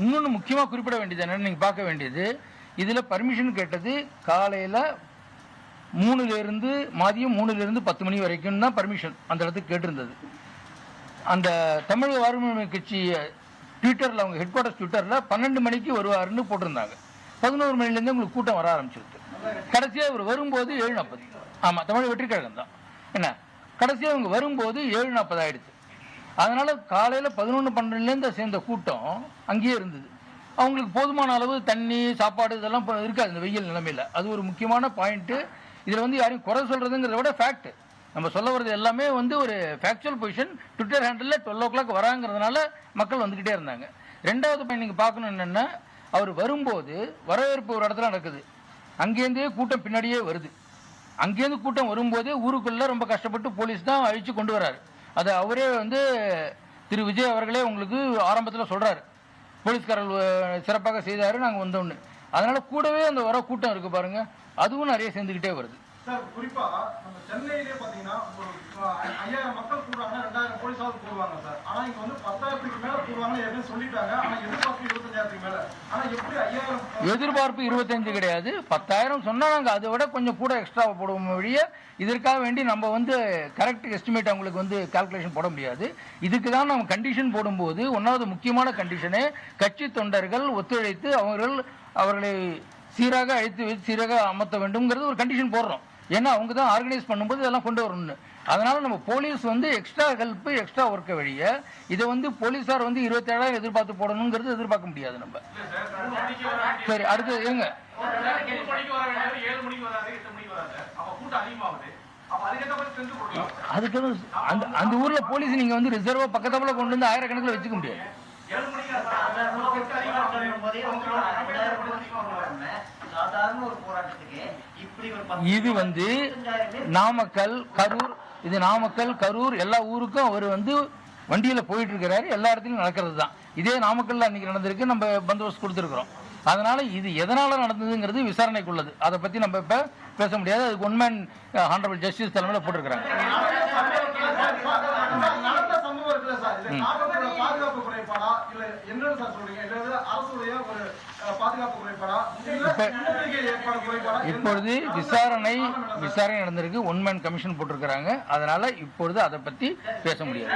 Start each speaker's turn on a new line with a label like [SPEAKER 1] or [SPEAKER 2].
[SPEAKER 1] இன்னொன்று முக்கியமாக குறிப்பிட வேண்டியது என்னென்னு நீங்கள் பார்க்க வேண்டியது, இதில் பர்மிஷன் கேட்டது காலையில் 3லேருந்து மதியம் 3லேருந்து 10 மணி வரைக்கும் தான் பர்மிஷன் அந்த இடத்துக்கு கேட்டிருந்தது. அந்த தமிழக வாழ்வுரிமை கட்சி ட்விட்டரில், அவங்க ஹெட் குவார்ட்டர்ஸ் ட்விட்டரில் 12 மணிக்கு வருவாருன்னு போட்டிருந்தாங்க. 11 மணிலேருந்து உங்களுக்கு கூட்டம் வர ஆரம்பிச்சிருக்கு. கடைசியாக இவர் வரும்போது 7:40. ஆமாம், தமிழக வெற்றி கழகம் தான். என்ன, கடைசியாக இவங்க வரும்போது 7:40 ஆகிடுச்சு. அதனால் காலையில் 11-12லேருந்து சேர்ந்த கூட்டம் அங்கேயே இருந்தது. அவங்களுக்கு போதுமான அளவு தண்ணி, சாப்பாடு இதெல்லாம் இருக்காது இந்த வெயில் நிலைமையில். அது ஒரு முக்கியமான பாயிண்ட்டு. இதில் யாரையும் குறை சொல்கிறதுங்கிறத விட ஃபேக்ட் நம்ம சொல்ல வர்றது எல்லாமே ஒரு factual position. Twitter handle 12 o'clock வராங்கிறதுனால மக்கள் வந்துக்கிட்டே இருந்தாங்க. ரெண்டாவது பாயிண்ட் நீங்கள் பார்க்கணும் என்னென்னா, அவர் வரும்போது வரவேற்பு ஒரு இடத்துல நடக்குது, அங்கேருந்தே கூட்டம் பின்னாடியே வருது. அங்கேருந்து கூட்டம் வரும்போதே ஊருக்குள்ளே ரொம்ப கஷ்டப்பட்டு போலீஸ் தான் அழித்து கொண்டு வராரு. அதை அவரே திரு விஜய் அவர்களே உங்களுக்கு ஆரம்பத்தில் சொல்கிறாரு, போலீஸ்காரர்கள் சிறப்பாக செய்தார் நாங்கள் வந்தோன்னு. அதனால் கூடவே அந்த வர கூட்டம் இருக்குது பாருங்கள், அதுவும் நிறைய சேர்ந்துக்கிட்டே வருது.
[SPEAKER 2] சார், குறிப்பாக நம்ம சென்னையிலே பார்த்தீங்கன்னா ஒரு 5000 மக்கள் கூடுவாங்க, 2000 போலீஸாவது கூடுவாங்க சார். ஆனால் இங்கே 10,000க்கு மேலே கூடுவாங்க ஏற்கனவே சொல்லிட்டாங்க. ஆனால் எதிர்பார்ப்பு 25,000க்கு மேலே. ஆனால் எப்படி 5000?
[SPEAKER 1] எதிர்பார்ப்பு 25 கிடையாது, 10,000 சொன்னால் நாங்கள் அதை விட கொஞ்சம் கூட எக்ஸ்ட்ரா போடுவோம் வழியே. இதற்காக வேண்டி நம்ம கரெக்ட் எஸ்டிமேட் அவங்களுக்கு கால்குலேஷன் போட முடியாது. இதுக்கு தான் நம்ம கண்டிஷன் போடும்போது ஒன்றாவது முக்கியமான கண்டிஷனு, கட்சி தொண்டர்கள் ஒத்துழைத்து அவர்களை சீராக அழைத்து வைத்து சீராக அமர்த்த வேண்டும்ங்கிறது ஒரு கண்டிஷன் போடுறோம். ஏன்னா அவங்க தான் ஆர்கனைஸ் பண்ணும்போது இதெல்லாம் கொண்டு வரணும்னு. அதனால நம்ம போலீஸ் எக்ஸ்ட்ரா ஹெல்ப், எக்ஸ்ட்ரா ஒர்க்கை வழிய இதை போலீஸார் 27,000 எதிர்பார்த்து போடணுங்கிறது எதிர்பார்க்க முடியாது நம்ம. சரி, அடுத்து இருங்க. அதுக்கு அந்த ஊர்ல போலீஸ் நீங்க ரிசர்வா பக்கத்துல கொண்டு வந்து ஆயிரக்கணக்கில் வச்சுக்க முடியாது. இது நாமக்கல், கரூர், இது நாமக்கல், கரூர் எல்லா ஊருக்கும் அவர் வண்டியில போயிட்டு இருக்கிறாரு. எல்லா இடத்துலையும் நடக்கிறது தான். இதே நாமக்கல்ல அன்னைக்கு நடந்திருக்கு, நம்ம பந்தோபஸ்து கொடுத்துருக்கிறோம். அதனால இது எதனால நடந்ததுங்கிறது விசாரணைக்குள்ளது. அதை பத்தி நம்ம இப்ப பேச முடியாது. அதுக்கு ஒன்மேன் ஹானரபிள் ஜஸ்டிஸ் தலைமையில போட்டிருக்கிறாங்க. இப்பொழுது விசாரணை நடந்திருக்கு, ஒன்மேன் கமிஷன் போட்டிருக்கிறாங்க. அதனால இப்பொழுது அதை பத்தி பேச முடியாது.